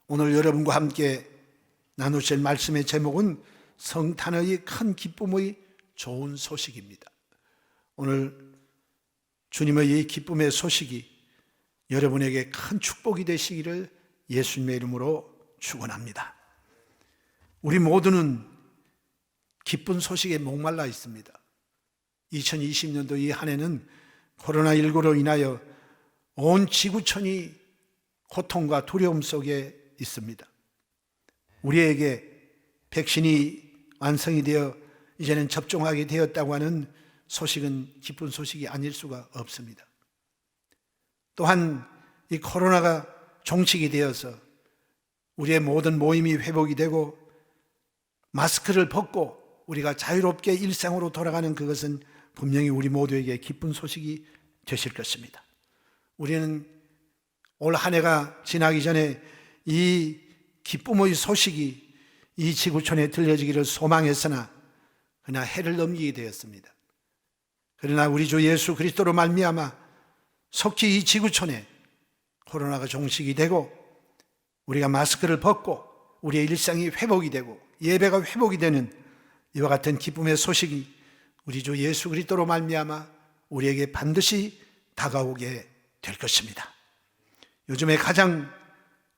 오늘 여러분과 함께 나누실 말씀의 제목은 성탄의 큰 기쁨의 좋은 소식입니다. 오늘 주님의 이 기쁨의 소식이 여러분에게 큰 축복이 되시기를 예수님의 이름으로 축원합니다. 우리 모두는 기쁜 소식에 목말라 있습니다. 2020년도 이 한 해는 코로나19로 인하여 온 지구촌이 고통과 두려움 속에 있습니다. 우리에게 백신이 완성이 되어 이제는 접종하게 되었다고 하는 소식은 기쁜 소식이 아닐 수가 없습니다. 또한 이 코로나가 종식이 되어서 우리의 모든 모임이 회복이 되고 마스크를 벗고 우리가 자유롭게 일상으로 돌아가는 그것은 분명히 우리 모두에게 기쁜 소식이 되실 것입니다. 우리는 올 한 해가 지나기 전에 이 기쁨의 소식이 이 지구촌에 들려지기를 소망했으나 그러나 해를 넘기게 되었습니다. 그러나 우리 주 예수 그리스도로 말미암아 속히 이 지구촌에 코로나가 종식이 되고 우리가 마스크를 벗고 우리의 일상이 회복이 되고 예배가 회복이 되는 이와 같은 기쁨의 소식이 우리 주 예수 그리스도로 말미암아 우리에게 반드시 다가오게 될 것입니다. 요즘에 가장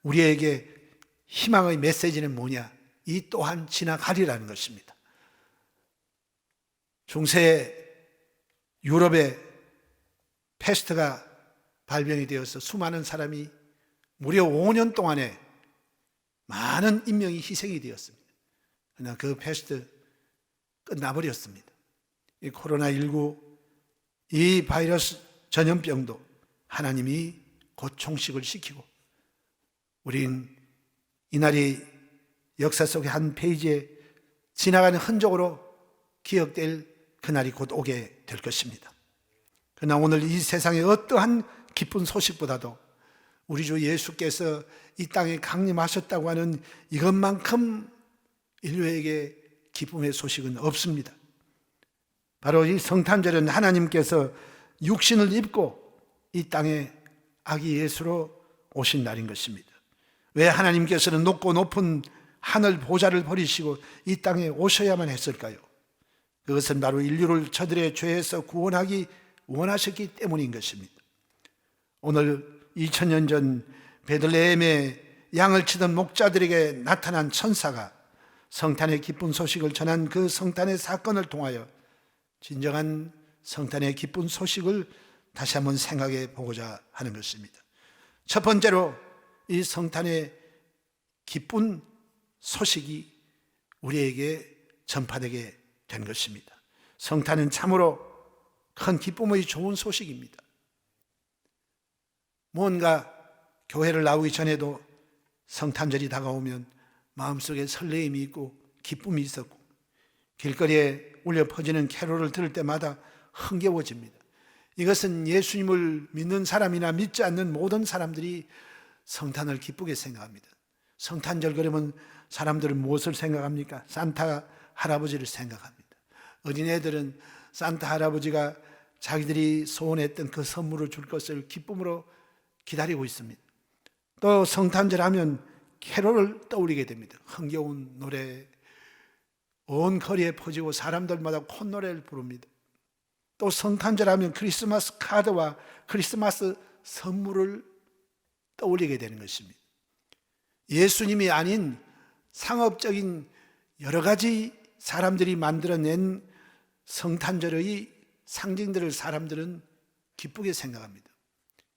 우리에게 희망의 메시지는 뭐냐? 이 또한 지나가리라는 것입니다. 중세 유럽에 패스트가 발병이 되어서 수많은 사람이 무려 5년 동안에 많은 인명이 희생이 되었습니다. 그러나 그 패스트 끝나버렸습니다. 이 코로나19 이 바이러스 전염병도 하나님이 곧 종식을 시키고 우린 이날이 역사 속의 한 페이지에 지나가는 흔적으로 기억될 그날이 곧 오게 될 것입니다. 그러나 오늘 이 세상의 어떠한 기쁜 소식보다도 우리 주 예수께서 이 땅에 강림하셨다고 하는 이것만큼 인류에게 기쁨의 소식은 없습니다. 바로 이 성탄절은 하나님께서 육신을 입고 이 땅에 아기 예수로 오신 날인 것입니다. 왜 하나님께서는 높고 높은 하늘 보좌를 버리시고 이 땅에 오셔야만 했을까요? 그것은 바로 인류를 저들의 죄에서 구원하기 원하셨기 때문인 것입니다. 오늘 2000년 전 베들레헴에 양을 치던 목자들에게 나타난 천사가 성탄의 기쁜 소식을 전한 그 성탄의 사건을 통하여 진정한 성탄의 기쁜 소식을 다시 한번 생각해 보고자 하는 것입니다. 첫 번째로 이 성탄의 기쁜 소식이 우리에게 전파되게 된 것입니다. 성탄은 참으로 큰 기쁨의 좋은 소식입니다. 뭔가 교회를 나오기 전에도 성탄절이 다가오면 마음속에 설레임이 있고 기쁨이 있었고 길거리에 울려 퍼지는 캐롤을 들을 때마다 흥겨워집니다. 이것은 예수님을 믿는 사람이나 믿지 않는 모든 사람들이 성탄을 기쁘게 생각합니다. 성탄절 그러면 사람들은 무엇을 생각합니까? 산타 할아버지를 생각합니다. 어린애들은 산타 할아버지가 자기들이 소원했던 그 선물을 줄 것을 기쁨으로 기다리고 있습니다. 또 성탄절 하면 캐롤을 떠올리게 됩니다. 흥겨운 노래 온 거리에 퍼지고 사람들마다 콧노래를 부릅니다. 또 성탄절 하면 크리스마스 카드와 크리스마스 선물을 떠올리게 되는 것입니다. 예수님이 아닌 상업적인 여러 가지 사람들이 만들어낸 성탄절의 상징들을 사람들은 기쁘게 생각합니다.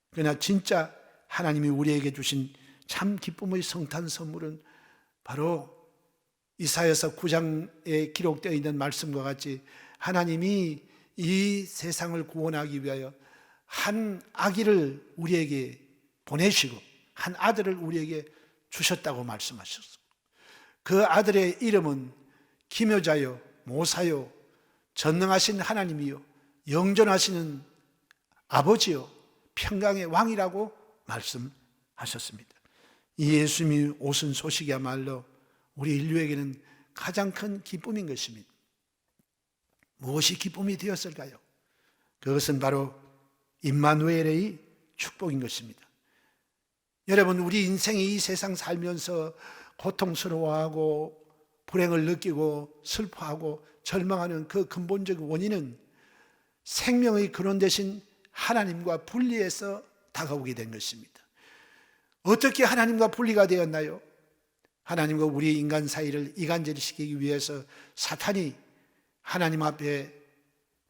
그러나 진짜 하나님이 우리에게 주신 참 기쁨의 성탄 선물은 바로 이사야서 9장에 기록되어 있는 말씀과 같이 하나님이 이 세상을 구원하기 위하여 한 아기를 우리에게 보내시고 한 아들을 우리에게 주셨다고 말씀하셨습니다. 그 아들의 이름은 기묘자요 모사요 전능하신 하나님이요 영존하시는 아버지요 평강의 왕이라고 말씀하셨습니다. 이 예수님이 오신 소식이야말로 우리 인류에게는 가장 큰 기쁨인 것입니다. 무엇이 기쁨이 되었을까요? 그것은 바로 임마누엘의 축복인 것입니다. 여러분, 우리 인생이 이 세상 살면서 고통스러워하고 불행을 느끼고 슬퍼하고 절망하는 그 근본적 원인은 생명의 근원 되신 하나님과 분리해서 다가오게 된 것입니다. 어떻게 하나님과 분리가 되었나요? 하나님과 우리 인간 사이를 이간질시키기 위해서 사탄이 하나님 앞에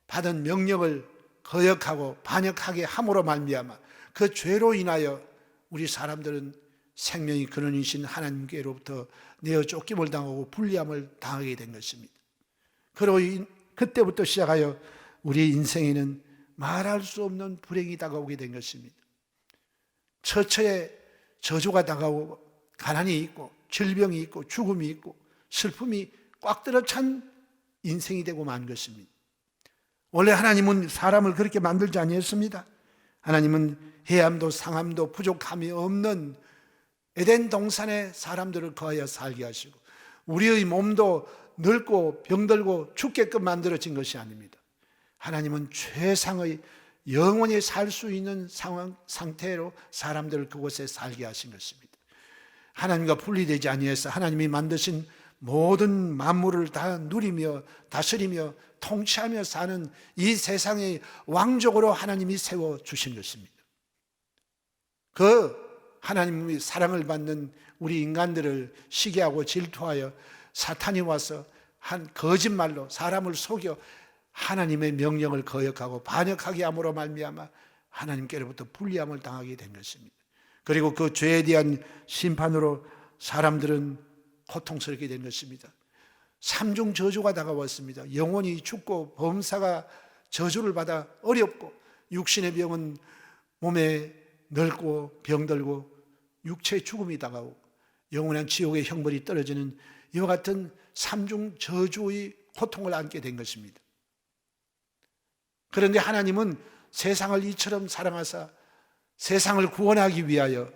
받은 명령을 거역하고 반역하게 함으로 말미암아 그 죄로 인하여 우리 사람들은 생명의 근원이신 하나님께로부터 내어 쫓김을 당하고 불리함을 당하게 된 것입니다. 그때부터 시작하여 우리 인생에는 말할 수 없는 불행이 다가오게 된 것입니다. 처처에 저주가 다가오고 가난이 있고 질병이 있고 죽음이 있고 슬픔이 꽉 들어찬 인생이 되고 만 것입니다. 원래 하나님은 사람을 그렇게 만들지 아니했습니다. 하나님은 해함도 상함도 부족함이 없는 에덴 동산에 사람들을 거하여 살게 하시고 우리의 몸도 늙고 병들고 죽게끔 만들어진 것이 아닙니다. 하나님은 최상의 영원히 살 수 있는 상태로 사람들을 그곳에 살게 하신 것입니다. 하나님과 분리되지 아니해서 하나님이 만드신 모든 만물을 다 누리며 다스리며 통치하며 사는 이 세상의 왕족으로 하나님이 세워주신 것입니다. 그 하나님의 사랑을 받는 우리 인간들을 시기하고 질투하여 사탄이 와서 한 거짓말로 사람을 속여 하나님의 명령을 거역하고 반역하게 함으로 말미암아 하나님께로부터 불리함을 당하게 된 것입니다. 그리고 그 죄에 대한 심판으로 사람들은 고통스럽게 된 것입니다. 삼중 저주가 다가왔습니다. 영혼이 죽고 범사가 저주를 받아 어렵고 육신의 병은 몸에 늙고 병들고 육체의 죽음이 다가오고 영원한 지옥의 형벌이 떨어지는 이와 같은 삼중 저주의 고통을 안게 된 것입니다. 그런데 하나님은 세상을 이처럼 사랑하사 세상을 구원하기 위하여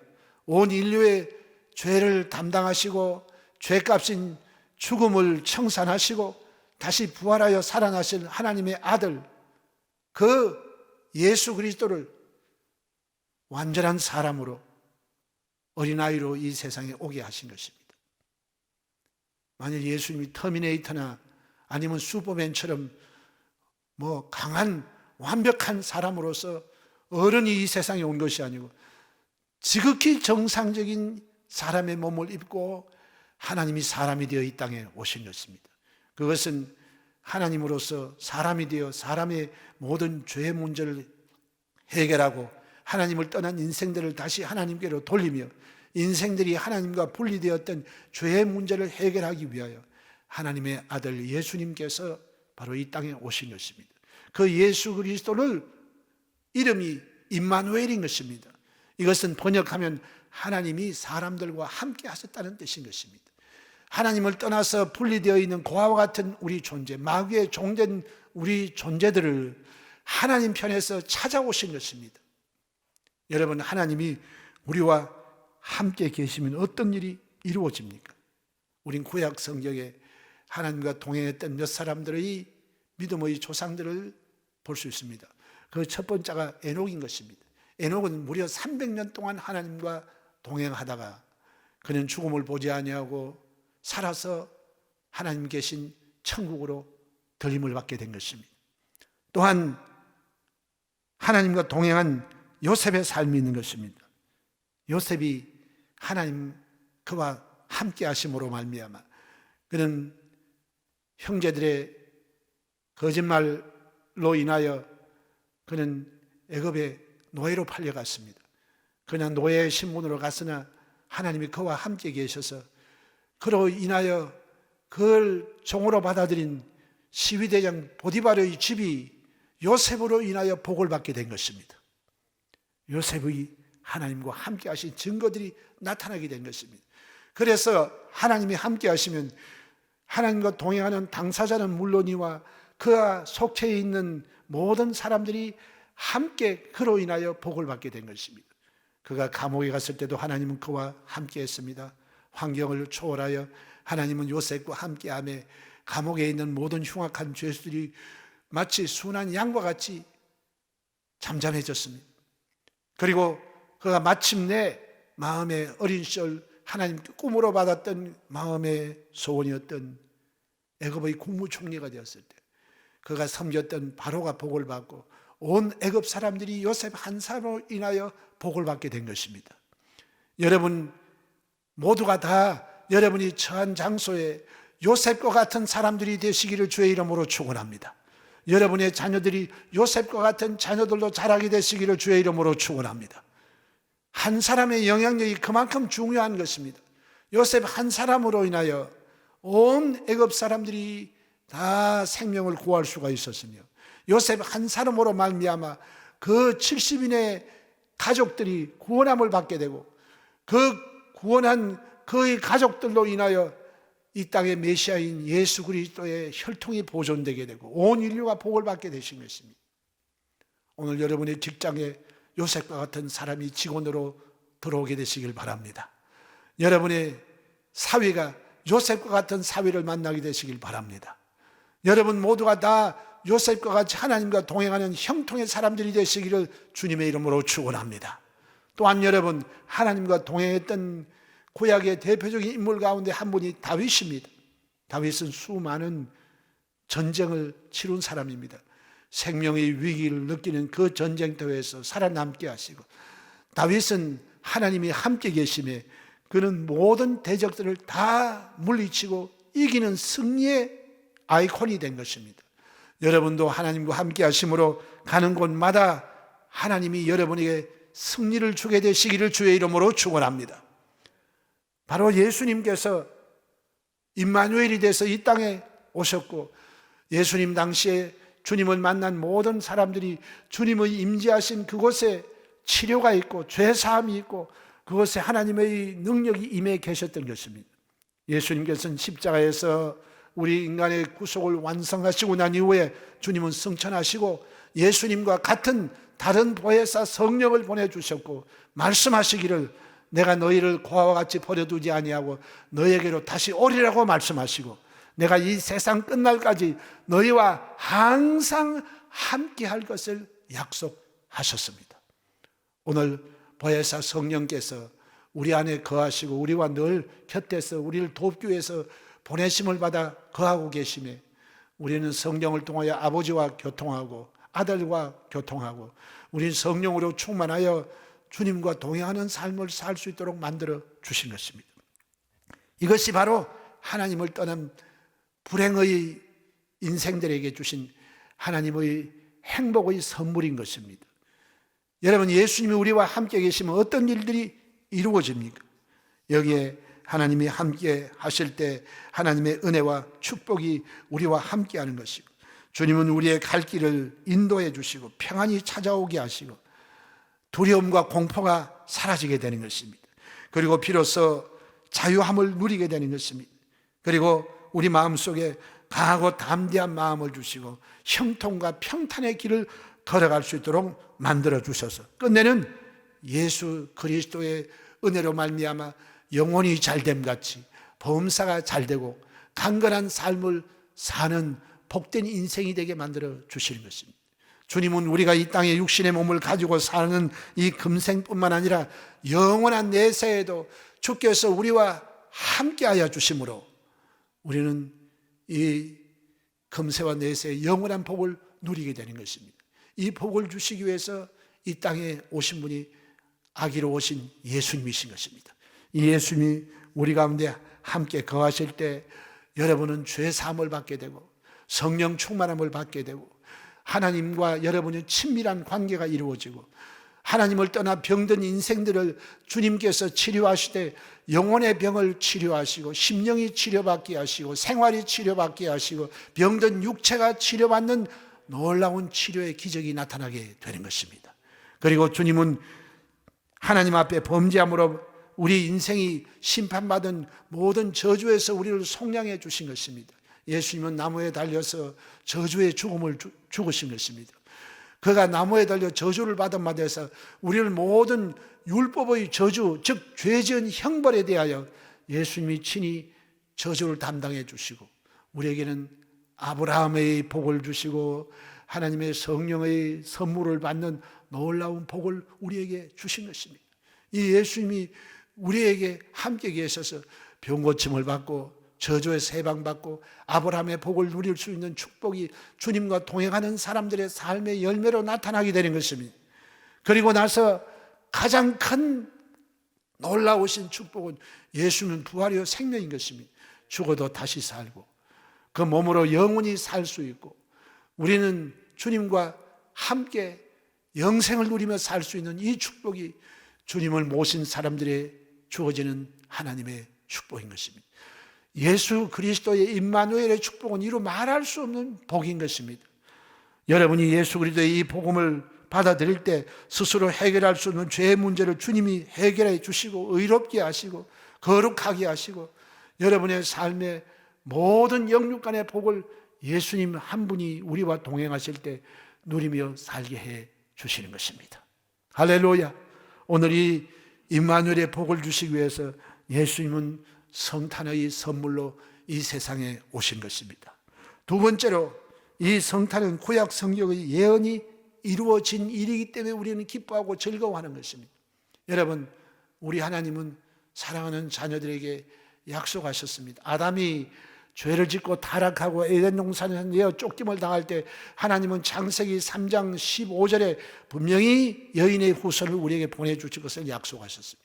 온 인류의 죄를 담당하시고 죄값인 죽음을 청산하시고 다시 부활하여 살아나실 하나님의 아들 그 예수 그리스도를 완전한 사람으로 어린아이로 이 세상에 오게 하신 것입니다. 만일 예수님이 터미네이터나 아니면 슈퍼맨처럼 강한 완벽한 사람으로서 어른이 이 세상에 온 것이 아니고 지극히 정상적인 사람의 몸을 입고 하나님이 사람이 되어 이 땅에 오신 것입니다. 그것은 하나님으로서 사람이 되어 사람의 모든 죄의 문제를 해결하고 하나님을 떠난 인생들을 다시 하나님께로 돌리며 인생들이 하나님과 분리되었던 죄의 문제를 해결하기 위하여 하나님의 아들 예수님께서 바로 이 땅에 오신 것입니다. 그 예수 그리스도를 이름이 임마누엘인 것입니다. 이것은 번역하면 하나님이 사람들과 함께 하셨다는 뜻인 것입니다. 하나님을 떠나서 분리되어 있는 고아와 같은 우리 존재, 마귀의 종된 우리 존재들을 하나님 편에서 찾아오신 것입니다. 여러분, 하나님이 우리와 함께 계시면 어떤 일이 이루어집니까? 우린 구약 성경에 하나님과 동행했던 몇 사람들의 믿음의 조상들을 볼 수 있습니다. 그 첫 번째가 에녹인 것입니다. 에녹은 무려 300년 동안 하나님과 동행하다가 그는 죽음을 보지 아니하고 살아서 하나님 계신 천국으로 들림을 받게 된 것입니다. 또한 하나님과 동행한 요셉의 삶이 있는 것입니다. 요셉이 하나님 그와 함께 하심으로 말미암아 그는 형제들의 거짓말로 인하여 그는 애굽의 노예로 팔려갔습니다. 그냥 노예 신분으로 갔으나 하나님이 그와 함께 계셔서 그로 인하여 그를 종으로 받아들인 시위대장 보디발의 집이 요셉으로 인하여 복을 받게 된 것입니다. 요셉의 하나님과 함께 하신 증거들이 나타나게 된 것입니다. 그래서 하나님이 함께 하시면 하나님과 동행하는 당사자는 물론이와 그와 속해 있는 모든 사람들이 함께 그로 인하여 복을 받게 된 것입니다. 그가 감옥에 갔을 때도 하나님은 그와 함께 했습니다. 환경을 초월하여 하나님은 요셉과 함께하며 감옥에 있는 모든 흉악한 죄수들이 마치 순한 양과 같이 잠잠해졌습니다. 그리고 그가 마침내 마음의 어린 시절 하나님 꿈으로 받았던 마음의 소원이었던 애굽의 국무총리가 되었을 때 그가 섬겼던 바로가 복을 받고 온 애굽 사람들이 요셉 한 사람으로 인하여 복을 받게 된 것입니다. 여러분 모두가 다 여러분이 처한 장소에 요셉과 같은 사람들이 되시기를 주의 이름으로 축원합니다. 여러분의 자녀들이 요셉과 같은 자녀들로 자라게 되시기를 주의 이름으로 축원합니다. 한 사람의 영향력이 그만큼 중요한 것입니다. 요셉 한 사람으로 인하여 온 애굽 사람들이 다 생명을 구할 수가 있었으며 요셉 한 사람으로 말미암아 그 70인의 가족들이 구원함을 받게 되고 그 구원한 그의 가족들로 인하여 이 땅의 메시아인 예수 그리스도의 혈통이 보존되게 되고 온 인류가 복을 받게 되신 것입니다. 오늘 여러분의 직장에 요셉과 같은 사람이 직원으로 들어오게 되시길 바랍니다. 여러분의 사위가 요셉과 같은 사위를 만나게 되시길 바랍니다. 여러분 모두가 다 요셉과 같이 하나님과 동행하는 형통의 사람들이 되시기를 주님의 이름으로 축원합니다. 또한 여러분 하나님과 동행했던 구약의 대표적인 인물 가운데 한 분이 다윗입니다. 다윗은 수많은 전쟁을 치룬 사람입니다. 생명의 위기를 느끼는 그 전쟁터에서 살아남게 하시고 다윗은 하나님이 함께 계심에 그는 모든 대적들을 다 물리치고 이기는 승리의 아이콘이 된 것입니다. 여러분도 하나님과 함께 하심으로 가는 곳마다 하나님이 여러분에게 승리를 주게 되시기를 주의 이름으로 축원합니다. 바로 예수님께서 임마누엘이 돼서 이 땅에 오셨고 예수님 당시에 주님을 만난 모든 사람들이 주님의 임재하신 그곳에 치료가 있고 죄사함이 있고 그곳에 하나님의 능력이 임해 계셨던 것입니다. 예수님께서는 십자가에서 우리 인간의 구속을 완성하시고 난 이후에 주님은 승천하시고 예수님과 같은 다른 보혜사 성령을 보내주셨고 말씀하시기를 내가 너희를 고아와 같이 버려두지 아니하고 너희에게로 다시 오리라고 말씀하시고 내가 이 세상 끝날까지 너희와 항상 함께 할 것을 약속하셨습니다. 오늘 보혜사 성령께서 우리 안에 거하시고 우리와 늘 곁에서 우리를 돕기 위해서 보내심을 받아 거하고 계시며 우리는 성령을 통하여 아버지와 교통하고 아들과 교통하고 우리는 성령으로 충만하여 주님과 동행하는 삶을 살 수 있도록 만들어 주신 것입니다. 이것이 바로 하나님을 떠난 불행의 인생들에게 주신 하나님의 행복의 선물인 것입니다. 여러분 예수님이 우리와 함께 계시면 어떤 일들이 이루어집니까? 여기에 하나님이 함께 하실 때 하나님의 은혜와 축복이 우리와 함께 하는 것이고 주님은 우리의 갈 길을 인도해 주시고 평안히 찾아오게 하시고 두려움과 공포가 사라지게 되는 것입니다. 그리고 비로소 자유함을 누리게 되는 것입니다. 그리고 우리 마음속에 강하고 담대한 마음을 주시고 형통과 평탄의 길을 걸어갈 수 있도록 만들어 주셔서 끝내는 예수 그리스도의 은혜로 말미암아 영혼이 잘됨 같이 범사가 잘되고 강건한 삶을 사는 복된 인생이 되게 만들어 주시는 것입니다. 주님은 우리가 이 땅에 육신의 몸을 가지고 사는 이 금생뿐만 아니라 영원한 내세에도 주께서 우리와 함께하여 주심으로 우리는 이 금세와 내세의 영원한 복을 누리게 되는 것입니다. 이 복을 주시기 위해서 이 땅에 오신 분이 아기로 오신 예수님이신 것입니다. 이 예수님이 우리 가운데 함께 거하실 때 여러분은 죄 사함을 받게 되고 성령 충만함을 받게 되고 하나님과 여러분의 친밀한 관계가 이루어지고 하나님을 떠나 병든 인생들을 주님께서 치료하시되 영혼의 병을 치료하시고 심령이 치료받게 하시고 생활이 치료받게 하시고 병든 육체가 치료받는 놀라운 치료의 기적이 나타나게 되는 것입니다. 그리고 주님은 하나님 앞에 범죄함으로 우리 인생이 심판받은 모든 저주에서 우리를 속량해 주신 것입니다. 예수님은 나무에 달려서 저주의 죽음을 죽으신 것입니다. 그가 나무에 달려 저주를 받은 바 돼서 우리를 모든 율법의 저주, 즉 죄지은 형벌에 대하여 예수님이 친히 저주를 담당해 주시고 우리에게는 아브라함의 복을 주시고 하나님의 성령의 선물을 받는 놀라운 복을 우리에게 주신 것입니다. 이 예수님이 우리에게 함께 계셔서 병고침을 받고 저주에서 해방받고 아브라함의 복을 누릴 수 있는 축복이 주님과 동행하는 사람들의 삶의 열매로 나타나게 되는 것입니다. 그리고 나서 가장 큰 놀라우신 축복은 예수는 부활이요 생명인 것입니다. 죽어도 다시 살고 그 몸으로 영원히 살 수 있고 우리는 주님과 함께 영생을 누리며 살 수 있는 이 축복이 주님을 모신 사람들의 주어지는 하나님의 축복인 것입니다. 예수 그리스도의 임마누엘의 축복은 이루 말할 수 없는 복인 것입니다. 여러분이 예수 그리스도의 이 복음을 받아들일 때 스스로 해결할 수 없는 죄의 문제를 주님이 해결해 주시고 의롭게 하시고 거룩하게 하시고 여러분의 삶의 모든 영육간의 복을 예수님 한 분이 우리와 동행하실 때 누리며 살게 해 주시는 것입니다. 할렐루야. 오늘 이 임마누엘의 복을 주시기 위해서 예수님은 성탄의 선물로 이 세상에 오신 것입니다. 두 번째로 이 성탄은 구약 성경의 예언이 이루어진 일이기 때문에 우리는 기뻐하고 즐거워하는 것입니다. 여러분, 우리 하나님은 사랑하는 자녀들에게 약속하셨습니다. 아담이 죄를 짓고 타락하고 에덴 동산에서 내어 쫓김을 당할 때 하나님은 창세기 3장 15절에 분명히 여인의 후손을 우리에게 보내주실 것을 약속하셨습니다.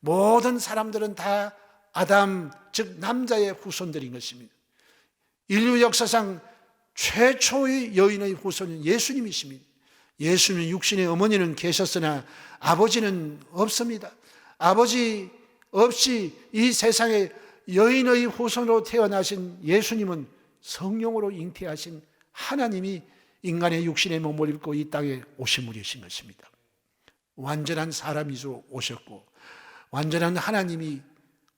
모든 사람들은 다 아담, 즉 남자의 후손들인 것입니다. 인류 역사상 최초의 여인의 후손은 예수님이십니다. 예수님 육신의 어머니는 계셨으나 아버지는 없습니다. 아버지 없이 이 세상에 여인의 후손으로 태어나신 예수님은 성령으로 잉태하신 하나님이 인간의 육신의 몸을 입고 이 땅에 오신 분이신 것입니다. 완전한 사람이서 오셨고 완전한 하나님이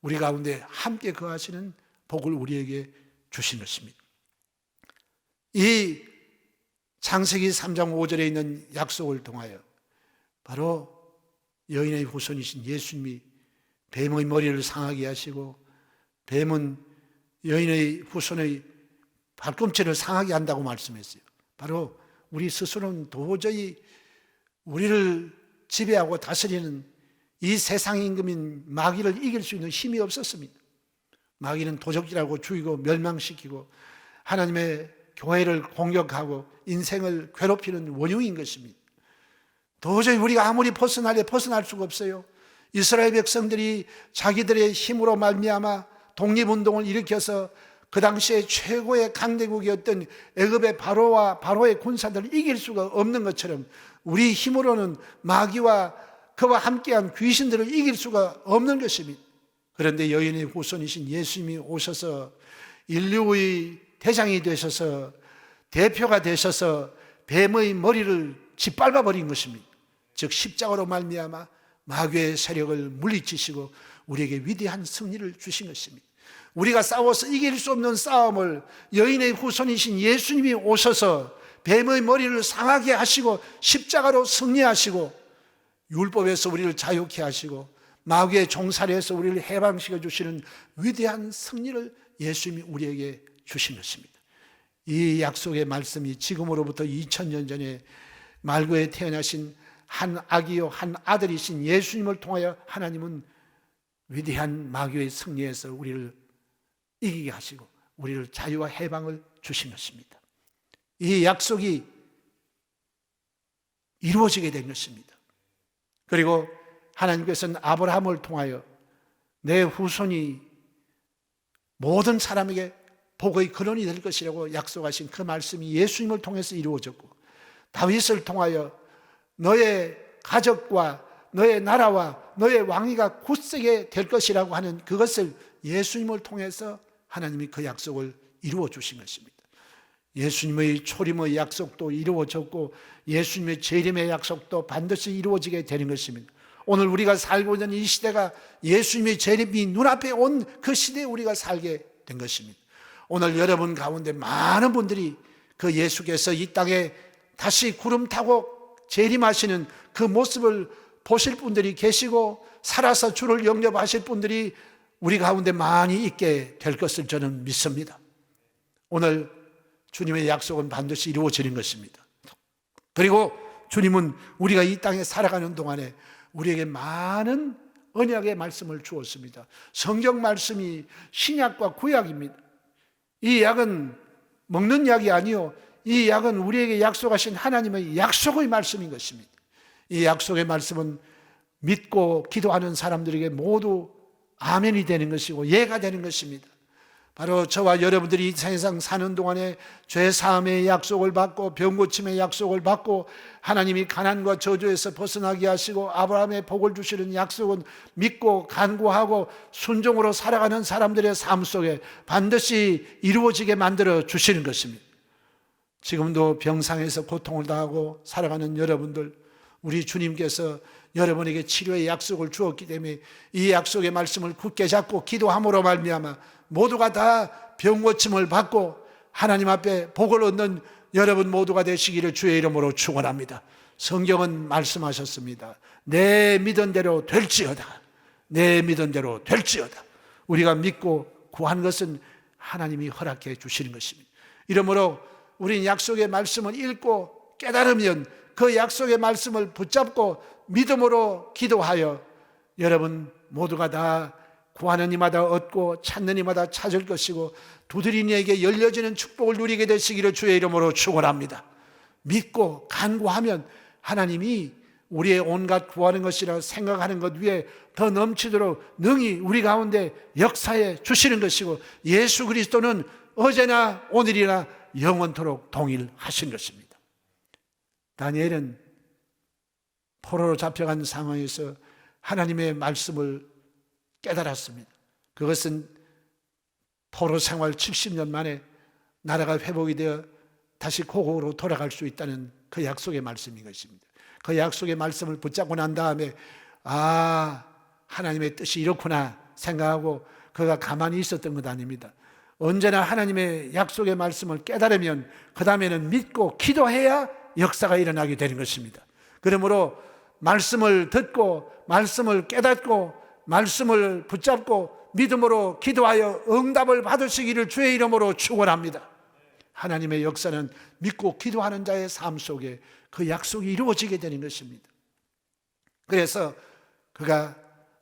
우리 가운데 함께 거하시는 복을 우리에게 주신 것입니다. 이 창세기 3장 5절에 있는 약속을 통하여 바로 여인의 후손이신 예수님이 뱀의 머리를 상하게 하시고 뱀은 여인의 후손의 발꿈치를 상하게 한다고 말씀했어요. 바로 우리 스스로는 도저히 우리를 지배하고 다스리는 이 세상 임금인 마귀를 이길 수 있는 힘이 없었습니다. 마귀는 도적질하고 죽이고 멸망시키고 하나님의 교회를 공격하고 인생을 괴롭히는 원흉인 것입니다. 도저히 우리가 아무리 벗어날 수가 없어요. 이스라엘 백성들이 자기들의 힘으로 말미암아 독립운동을 일으켜서 그 당시에 최고의 강대국이었던 애굽의 바로와 바로의 군사들을 이길 수가 없는 것처럼 우리 힘으로는 마귀와 그와 함께한 귀신들을 이길 수가 없는 것입니다. 그런데 여인의 후손이신 예수님이 오셔서 인류의 대장이 되셔서 대표가 되셔서 뱀의 머리를 짓밟아 버린 것입니다. 즉 십자가로 말미암아 마귀의 세력을 물리치시고 우리에게 위대한 승리를 주신 것입니다. 우리가 싸워서 이길 수 없는 싸움을 여인의 후손이신 예수님이 오셔서 뱀의 머리를 상하게 하시고 십자가로 승리하시고 율법에서 우리를 자유케 하시고 마귀의 종살이에서 우리를 해방시켜 주시는 위대한 승리를 예수님이 우리에게 주신 것입니다. 이 약속의 말씀이 지금으로부터 2000년 전에 말구에 태어나신 한 아기요 한 아들이신 예수님을 통하여 하나님은 위대한 마귀의 승리에서 우리를 이기게 하시고 우리를 자유와 해방을 주신 것입니다. 이 약속이 이루어지게 된 것입니다. 그리고 하나님께서는 아브라함을 통하여 내 후손이 모든 사람에게 복의 근원이 될 것이라고 약속하신 그 말씀이 예수님을 통해서 이루어졌고 다윗을 통하여 너의 가족과 너의 나라와 너의 왕위가 굳세게 될 것이라고 하는 그것을 예수님을 통해서 하나님이 그 약속을 이루어 주신 것입니다. 예수님의 초림의 약속도 이루어졌고 예수님의 재림의 약속도 반드시 이루어지게 되는 것입니다. 오늘 우리가 살고 있는 이 시대가 예수님의 재림이 눈앞에 온 그 시대에 우리가 살게 된 것입니다. 오늘 여러분 가운데 많은 분들이 그 예수께서 이 땅에 다시 구름 타고 재림하시는 그 모습을 보실 분들이 계시고 살아서 주를 영접하실 분들이 우리 가운데 많이 있게 될 것을 저는 믿습니다. 오늘 주님의 약속은 반드시 이루어지는 것입니다. 그리고 주님은 우리가 이 땅에 살아가는 동안에 우리에게 많은 언약의 말씀을 주었습니다. 성경 말씀이 신약과 구약입니다. 이 약은 먹는 약이 아니요, 이 약은 우리에게 약속하신 하나님의 약속의 말씀인 것입니다. 이 약속의 말씀은 믿고 기도하는 사람들에게 모두 아멘이 되는 것이고 예가 되는 것입니다. 바로 저와 여러분들이 이 세상 사는 동안에 죄 사함의 약속을 받고 병 고침의 약속을 받고 하나님이 가난과 저주에서 벗어나게 하시고 아브라함의 복을 주시는 약속은 믿고 간구하고 순종으로 살아가는 사람들의 삶 속에 반드시 이루어지게 만들어 주시는 것입니다. 지금도 병상에서 고통을 당하고 살아가는 여러분들, 우리 주님께서 여러분에게 치료의 약속을 주었기 때문에 이 약속의 말씀을 굳게 잡고 기도함으로 말미암아 모두가 다 병고침을 받고 하나님 앞에 복을 얻는 여러분 모두가 되시기를 주의 이름으로 축원합니다. 성경은 말씀하셨습니다. 내 믿은 대로 될지어다. 내 믿은 대로 될지어다. 우리가 믿고 구한 것은 하나님이 허락해 주시는 것입니다. 이러므로 우리는 약속의 말씀을 읽고 깨달으면 그 약속의 말씀을 붙잡고 믿음으로 기도하여 여러분 모두가 다 구하는 이마다 얻고 찾는 이마다 찾을 것이고 두드리는 이에게 열려지는 축복을 누리게 되시기를 주의 이름으로 축원합니다. 믿고 간구하면 하나님이 우리의 온갖 구하는 것이라 생각하는 것 위에 더 넘치도록 능히 우리 가운데 역사해 주시는 것이고 예수 그리스도는 어제나 오늘이나 영원토록 동일하신 것입니다. 다니엘은 포로로 잡혀간 상황에서 하나님의 말씀을 깨달았습니다. 그것은 포로 생활 70년 만에 나라가 회복이 되어 다시 고국으로 돌아갈 수 있다는 그 약속의 말씀인 것입니다. 그 약속의 말씀을 붙잡고 난 다음에 하나님의 뜻이 이렇구나 생각하고 그가 가만히 있었던 것 아닙니다. 언제나 하나님의 약속의 말씀을 깨달으면 그 다음에는 믿고 기도해야 역사가 일어나게 되는 것입니다. 그러므로 말씀을 듣고 말씀을 깨닫고 말씀을 붙잡고 믿음으로 기도하여 응답을 받으시기를 주의 이름으로 축원합니다. 하나님의 역사는 믿고 기도하는 자의 삶 속에 그 약속이 이루어지게 되는 것입니다. 그래서 그가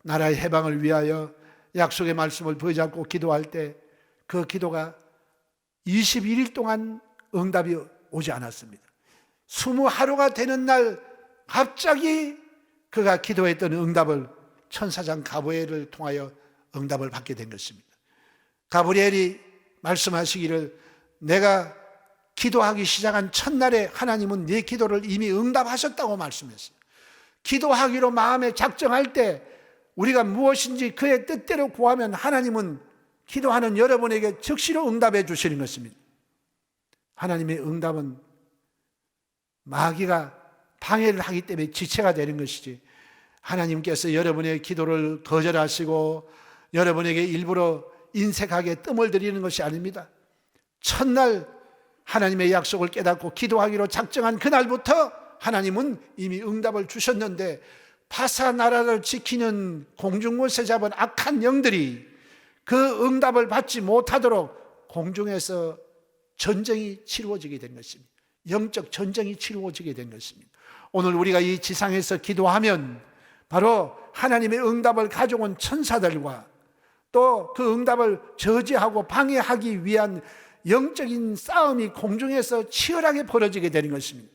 나라의 해방을 위하여 약속의 말씀을 붙잡고 기도할 때 그 기도가 21일 동안 응답이 오지 않았습니다. 20하루가 되는 날 갑자기 그가 기도했던 응답을 천사장 가브리엘을 통하여 응답을 받게 된 것입니다. 가브리엘이 말씀하시기를 내가 기도하기 시작한 첫날에 하나님은 네 기도를 이미 응답하셨다고 말씀했어요. 기도하기로 마음에 작정할 때 우리가 무엇인지 그의 뜻대로 구하면 하나님은 기도하는 여러분에게 즉시로 응답해 주시는 것입니다. 하나님의 응답은 마귀가 방해를 하기 때문에 지체가 되는 것이지 하나님께서 여러분의 기도를 거절하시고 여러분에게 일부러 인색하게 뜸을 들이는 것이 아닙니다. 첫날 하나님의 약속을 깨닫고 기도하기로 작정한 그날부터 하나님은 이미 응답을 주셨는데 파사 나라를 지키는 공중권세 잡은 악한 영들이 그 응답을 받지 못하도록 공중에서 전쟁이 치루어지게 된 것입니다. 영적 전쟁이 치루어지게 된 것입니다. 오늘 우리가 이 지상에서 기도하면 바로 하나님의 응답을 가져온 천사들과 또 그 응답을 저지하고 방해하기 위한 영적인 싸움이 공중에서 치열하게 벌어지게 되는 것입니다.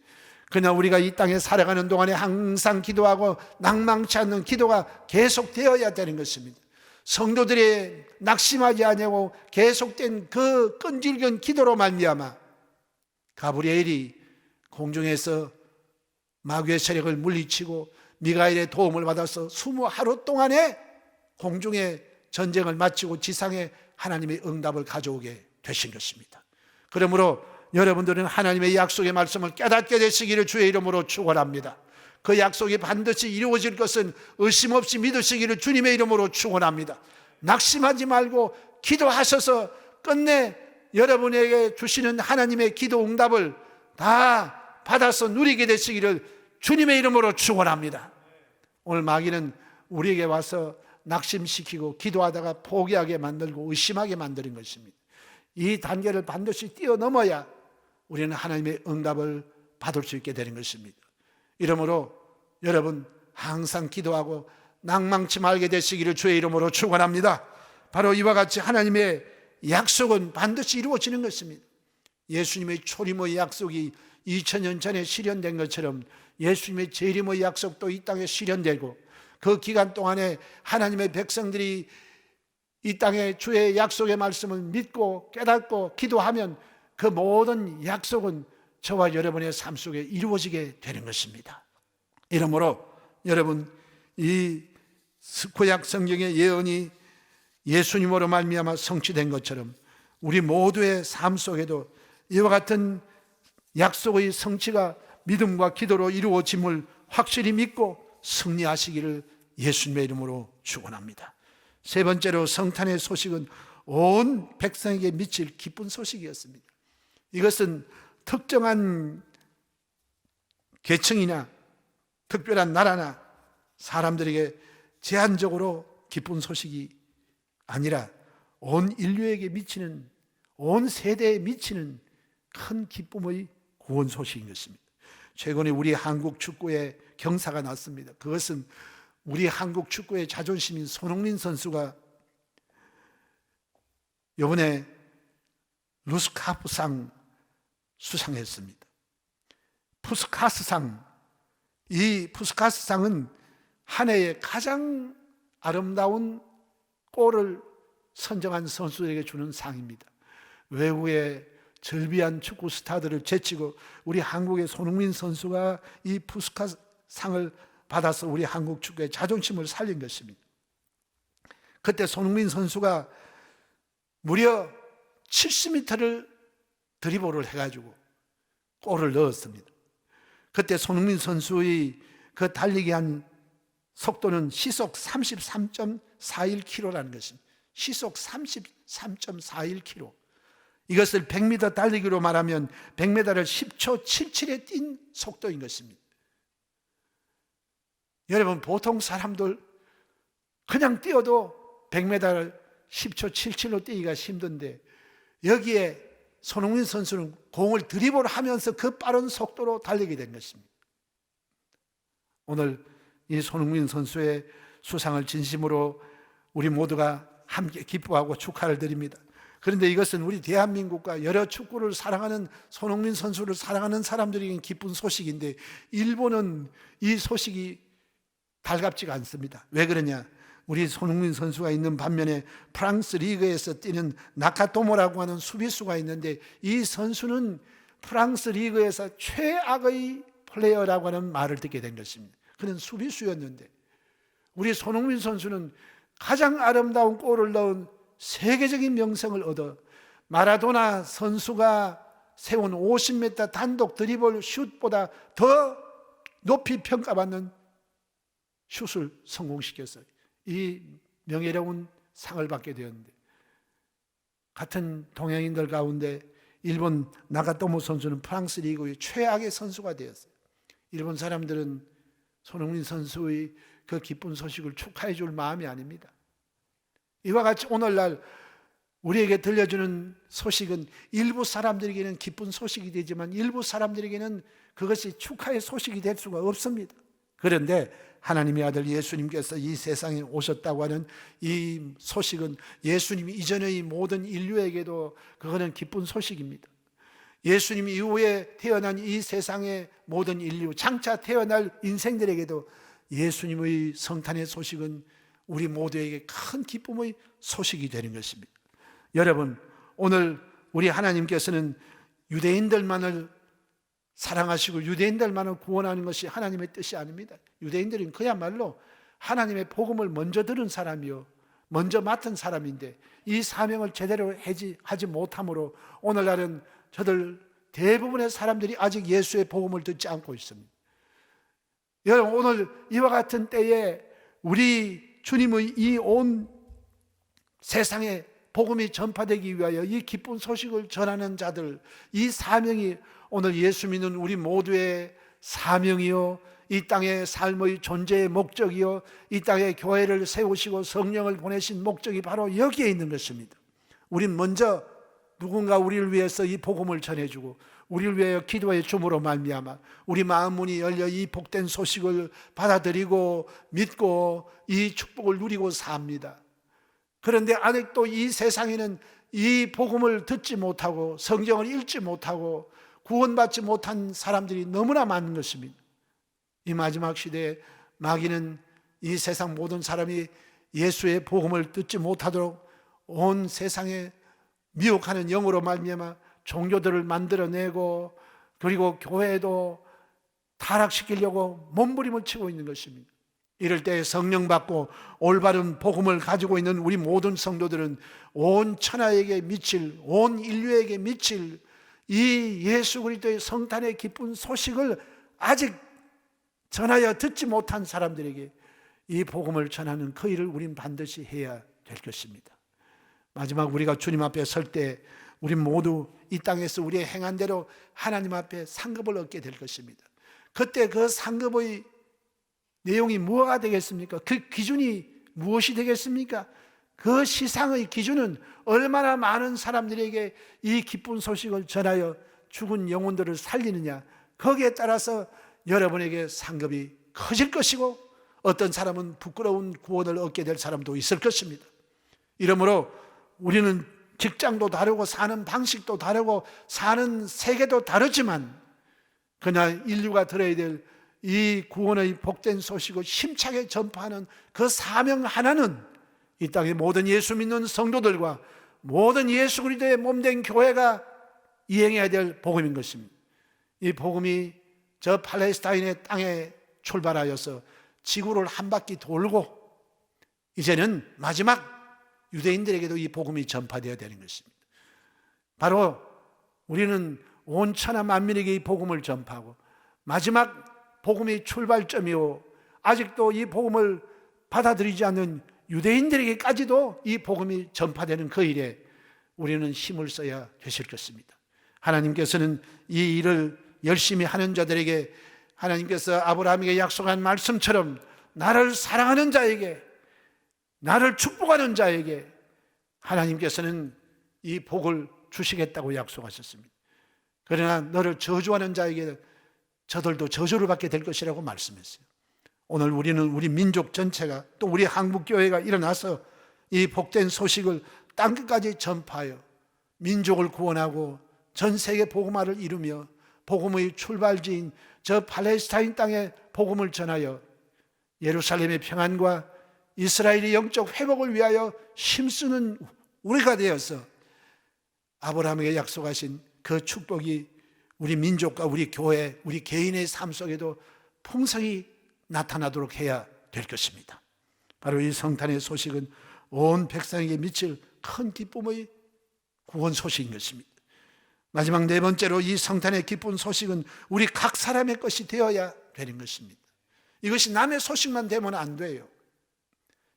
그러나 우리가 이 땅에 살아가는 동안에 항상 기도하고 낭망치 않는 기도가 계속되어야 되는 것입니다. 성도들이 낙심하지 아니하고 계속된 그 끈질긴 기도로 말미암아 가브리엘이 공중에서 마귀의 세력을 물리치고 미가엘의 도움을 받아서 20하루 동안에 공중의 전쟁을 마치고 지상에 하나님의 응답을 가져오게 되신 것입니다. 그러므로 여러분들은 하나님의 약속의 말씀을 깨닫게 되시기를 주의 이름으로 축원합니다. 그 약속이 반드시 이루어질 것은 의심 없이 믿으시기를 주님의 이름으로 축원합니다. 낙심하지 말고 기도하셔서 끝내 여러분에게 주시는 하나님의 기도 응답을 다 받아서 누리게 되시기를 주님의 이름으로 축원합니다. 오늘 마귀는 우리에게 와서 낙심시키고 기도하다가 포기하게 만들고 의심하게 만드는 것입니다. 이 단계를 반드시 뛰어넘어야 우리는 하나님의 응답을 받을 수 있게 되는 것입니다. 이러므로 여러분 항상 기도하고 낭망치 말게 되시기를 주의 이름으로 축원합니다. 바로 이와 같이 하나님의 약속은 반드시 이루어지는 것입니다. 예수님의 초림의 약속이 2000년 전에 실현된 것처럼 예수님의 재림의 약속도 이 땅에 실현되고, 그 기간 동안에 하나님의 백성들이 이 땅에 주의 약속의 말씀을 믿고 깨닫고 기도하면 그 모든 약속은 저와 여러분의 삶 속에 이루어지게 되는 것입니다. 이러므로 여러분, 이 구약 성경의 예언이 예수님으로 말미암아 성취된 것처럼 우리 모두의 삶 속에도 이와 같은 약속의 성취가 믿음과 기도로 이루어짐을 확실히 믿고 승리하시기를 예수님의 이름으로 축원합니다. 세 번째로, 성탄의 소식은 온 백성에게 미칠 기쁜 소식이었습니다. 이것은 특정한 계층이나 특별한 나라나 사람들에게 제한적으로 기쁜 소식이 아니라 온 인류에게 미치는, 온 세대에 미치는 큰 기쁨의 구원 소식인 것입니다. 최근에 우리 한국 축구에 경사가 났습니다. 그것은 우리 한국 축구의 자존심인 손흥민 선수가 이번에 루스카프상 수상했습니다. 푸스카스상, 이 푸스카스상은 한 해에 가장 아름다운 골을 선정한 선수에게 주는 상입니다. 외국의 절비한 축구 스타들을 제치고 우리 한국의 손흥민 선수가 이 푸스카스상을 받아서 우리 한국 축구의 자존심을 살린 것입니다. 그때 손흥민 선수가 무려 70m를 드리블을 해가지고 골을 넣었습니다. 그때 손흥민 선수의 그 달리기 한 속도는 시속 33.41km라는 것입니다. 시속 33.41km. 이것을 100m 달리기로 말하면 100m를 10초 77에 뛴 속도인 것입니다. 여러분, 보통 사람들 그냥 뛰어도 100m를 10초 77로 뛰기가 힘든데, 여기에 손흥민 선수는 공을 드리블하면서 그 빠른 속도로 달리게 된 것입니다. 오늘 이 손흥민 선수의 수상을 진심으로 우리 모두가 함께 기뻐하고 축하를 드립니다. 그런데 이것은 우리 대한민국과 여러 축구를 사랑하는, 손흥민 선수를 사랑하는 사람들에게는 기쁜 소식인데, 일본은 이 소식이 달갑지가 않습니다. 왜 그러냐? 우리 손흥민 선수가 있는 반면에 프랑스 리그에서 뛰는 나카토모라고 하는 수비수가 있는데, 이 선수는 프랑스 리그에서 최악의 플레이어라고 하는 말을 듣게 된 것입니다. 그는 수비수였는데, 우리 손흥민 선수는 가장 아름다운 골을 넣은 세계적인 명성을 얻어 마라도나 선수가 세운 50m 단독 드리블 슛보다 더 높이 평가받는 슛을 성공시켰어요. 이 명예로운 상을 받게 되었는데, 같은 동양인들 가운데 일본 나가토모 선수는 프랑스 리그의 최악의 선수가 되었어요. 일본 사람들은 손흥민 선수의 그 기쁜 소식을 축하해 줄 마음이 아닙니다. 이와 같이 오늘날 우리에게 들려주는 소식은 일부 사람들에게는 기쁜 소식이 되지만 일부 사람들에게는 그것이 축하의 소식이 될 수가 없습니다. 그런데 하나님의 아들 예수님께서 이 세상에 오셨다고 하는 이 소식은 예수님 이전의 모든 인류에게도 그거는 기쁜 소식입니다. 예수님 이후에 태어난 이 세상의 모든 인류, 장차 태어날 인생들에게도 예수님의 성탄의 소식은 우리 모두에게 큰 기쁨의 소식이 되는 것입니다. 여러분, 오늘 우리 하나님께서는 유대인들만을 사랑하시고 유대인들만을 구원하는 것이 하나님의 뜻이 아닙니다. 유대인들은 그야말로 하나님의 복음을 먼저 들은 사람이요, 먼저 맡은 사람인데 이 사명을 제대로 하지 못함으로 오늘날은 저들 대부분의 사람들이 아직 예수의 복음을 듣지 않고 있습니다. 여러분, 오늘 이와 같은 때에 우리 주님의 이 온 세상에 복음이 전파되기 위하여 이 기쁜 소식을 전하는 자들, 이 사명이 오늘 예수 믿는 우리 모두의 사명이요, 이 땅의 삶의 존재의 목적이요, 이 땅에 교회를 세우시고 성령을 보내신 목적이 바로 여기에 있는 것입니다. 우린 먼저 누군가 우리를 위해서 이 복음을 전해주고 우리를 위하여 기도해 줌으로 말미암아 우리 마음 문이 열려 이 복된 소식을 받아들이고 믿고 이 축복을 누리고 삽니다. 그런데 아직도 이 세상에는 이 복음을 듣지 못하고 성경을 읽지 못하고 구원받지 못한 사람들이 너무나 많은 것입니다. 이 마지막 시대에 마귀는 이 세상 모든 사람이 예수의 복음을 듣지 못하도록 온 세상에 미혹하는 영으로 말미암아 종교들을 만들어내고 그리고 교회도 타락시키려고 몸부림을 치고 있는 것입니다. 이럴 때 성령 받고 올바른 복음을 가지고 있는 우리 모든 성도들은 온 천하에게 미칠, 온 인류에게 미칠 이 예수 그리스도의 성탄의 기쁜 소식을 아직 전하여 듣지 못한 사람들에게 이 복음을 전하는 그 일을 우린 반드시 해야 될 것입니다. 마지막 우리가 주님 앞에 설 때 우리 모두 이 땅에서 우리의 행한 대로 하나님 앞에 상급을 얻게 될 것입니다. 그때 그 상급의 내용이 무엇가 되겠습니까? 그 기준이 무엇이 되겠습니까? 그 시상의 기준은 얼마나 많은 사람들에게 이 기쁜 소식을 전하여 죽은 영혼들을 살리느냐, 거기에 따라서 여러분에게 상급이 커질 것이고 어떤 사람은 부끄러운 구원을 얻게 될 사람도 있을 것입니다. 이러므로 우리는 직장도 다르고 사는 방식도 다르고 사는 세계도 다르지만 그냥 인류가 들어야 될 이 구원의 복된 소식을 힘차게 전파하는 그 사명 하나는 이 땅의 모든 예수 믿는 성도들과 모든 예수 그리스도의 몸된 교회가 이행해야 될 복음인 것입니다. 이 복음이 저 팔레스타인의 땅에 출발하여서 지구를 한 바퀴 돌고 이제는 마지막 유대인들에게도 이 복음이 전파되어야 되는 것입니다. 바로 우리는 온 천하 만민에게 이 복음을 전파하고 마지막 복음의 출발점이요, 아직도 이 복음을 받아들이지 않는 유대인들에게까지도 이 복음이 전파되는 그 일에 우리는 힘을 써야 되실 것입니다. 하나님께서는 이 일을 열심히 하는 자들에게 하나님께서 아브라함에게 약속한 말씀처럼 나를 사랑하는 자에게, 나를 축복하는 자에게 하나님께서는 이 복을 주시겠다고 약속하셨습니다. 그러나 너를 저주하는 자에게 저들도 저주를 받게 될 것이라고 말씀했어요. 오늘 우리는 우리 민족 전체가 또 우리 한국교회가 일어나서 이 복된 소식을 땅끝까지 전파하여 민족을 구원하고 전 세계 복음화를 이루며 복음의 출발지인 저 팔레스타인 땅에 복음을 전하여 예루살렘의 평안과 이스라엘의 영적 회복을 위하여 힘쓰는 우리가 되어서 아브라함에게 약속하신 그 축복이 우리 민족과 우리 교회, 우리 개인의 삶 속에도 풍성히 나타나도록 해야 될 것입니다. 바로 이 성탄의 소식은 온 백성에게 미칠 큰 기쁨의 구원 소식인 것입니다. 마지막 네 번째로 이 성탄의 기쁜 소식은 우리 각 사람의 것이 되어야 되는 것입니다. 이것이 남의 소식만 되면 안 돼요.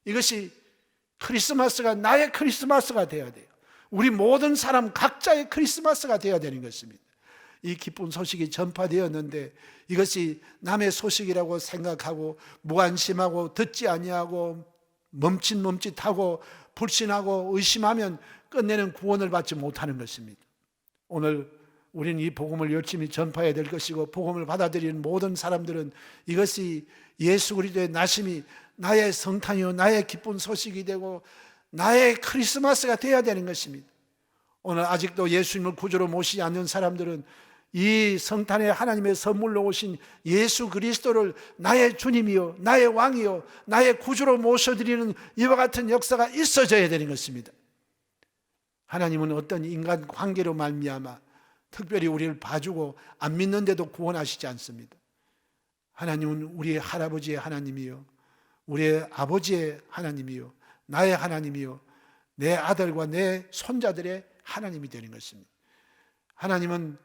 이것이 크리스마스가 나의 크리스마스가 되어야 돼요. 우리 모든 사람 각자의 크리스마스가 되어야 되는 것입니다. 이 기쁜 소식이 전파되었는데 이것이 남의 소식이라고 생각하고 무관심하고 듣지 아니하고 멈칫멈칫하고 불신하고 의심하면 끝내는 구원을 받지 못하는 것입니다. 오늘 우리는 이 복음을 열심히 전파해야 될 것이고 복음을 받아들이는 모든 사람들은 이것이 예수 그리스도의 나심이 나의 성탄이요 나의 기쁜 소식이 되고 나의 크리스마스가 되어야 되는 것입니다. 오늘 아직도 예수님을 구주로 모시지 않는 사람들은 이 성탄에 하나님의 선물로 오신 예수 그리스도를 나의 주님이요 나의 왕이요 나의 구주로 모셔드리는 이와 같은 역사가 있어져야 되는 것입니다. 하나님은 어떤 인간 관계로 말미암아 특별히 우리를 봐주고 안 믿는데도 구원하시지 않습니다. 하나님은 우리의 할아버지의 하나님이요 우리의 아버지의 하나님이요 나의 하나님이요 내 아들과 내 손자들의 하나님이 되는 것입니다. 하나님은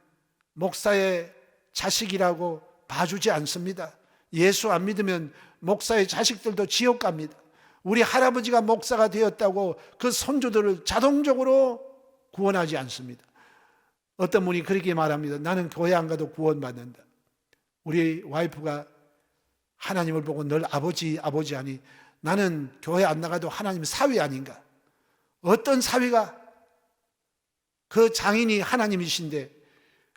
목사의 자식이라고 봐주지 않습니다. 예수 안 믿으면 목사의 자식들도 지옥 갑니다. 우리 할아버지가 목사가 되었다고 그 손주들을 자동적으로 구원하지 않습니다. 어떤 분이 그렇게 말합니다. 나는 교회 안 가도 구원받는다. 우리 와이프가 하나님을 보고 늘 아버지 하니 나는 교회 안 나가도 하나님 사위 아닌가. 어떤 사위가 그 장인이 하나님이신데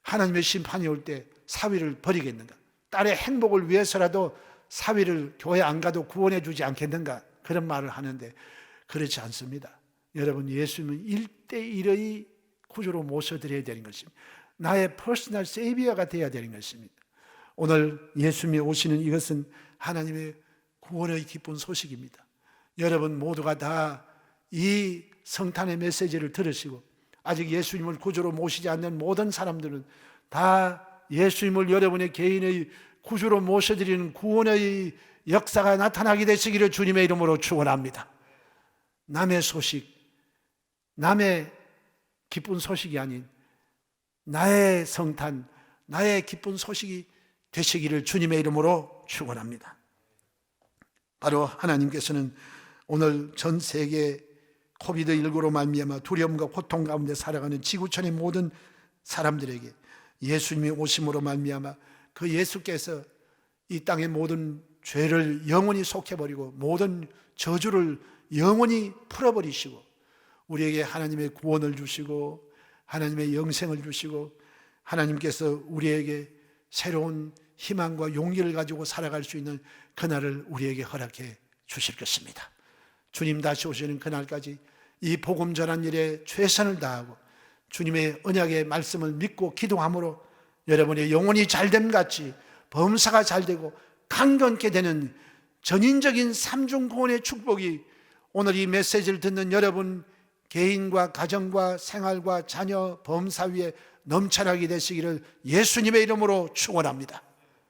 하나님의 심판이 올 때 사위를 버리겠는가? 딸의 행복을 위해서라도 사위를 교회 안 가도 구원해 주지 않겠는가? 그런 말을 하는데 그렇지 않습니다. 여러분, 예수님은 1대1의 구주로 모셔드려야 되는 것입니다. 나의 퍼스널 세이비어가 되어야 되는 것입니다. 오늘 예수님이 오시는 이것은 하나님의 구원의 기쁜 소식입니다. 여러분 모두가 다 이 성탄의 메시지를 들으시고 아직 예수님을 구주로 모시지 않는 모든 사람들은 다 예수님을 여러분의 개인의 구주로 모셔드리는 구원의 역사가 나타나게 되시기를 주님의 이름으로 축원합니다. 남의 소식, 남의 기쁜 소식이 아닌 나의 성탄, 나의 기쁜 소식이 되시기를 주님의 이름으로 축원합니다. 바로 하나님께서는 오늘 전 세계 코비드19로 말미암아 두려움과 고통 가운데 살아가는 지구촌의 모든 사람들에게 예수님이 오심으로 말미암아 그 예수께서 이 땅의 모든 죄를 영원히 속해버리고 모든 저주를 영원히 풀어버리시고 우리에게 하나님의 구원을 주시고 하나님의 영생을 주시고 하나님께서 우리에게 새로운 희망과 용기를 가지고 살아갈 수 있는 그날을 우리에게 허락해 주실 것입니다. 주님 다시 오시는 그날까지 이 복음 전한 일에 최선을 다하고 주님의 언약의 말씀을 믿고 기도함으로 여러분의 영혼이 잘됨 같이 범사가 잘되고 강건케 되는 전인적인 삼중구원의 축복이 오늘 이 메시지를 듣는 여러분 개인과 가정과 생활과 자녀 범사 위에 넘쳐나게 되시기를 예수님의 이름으로 축원합니다.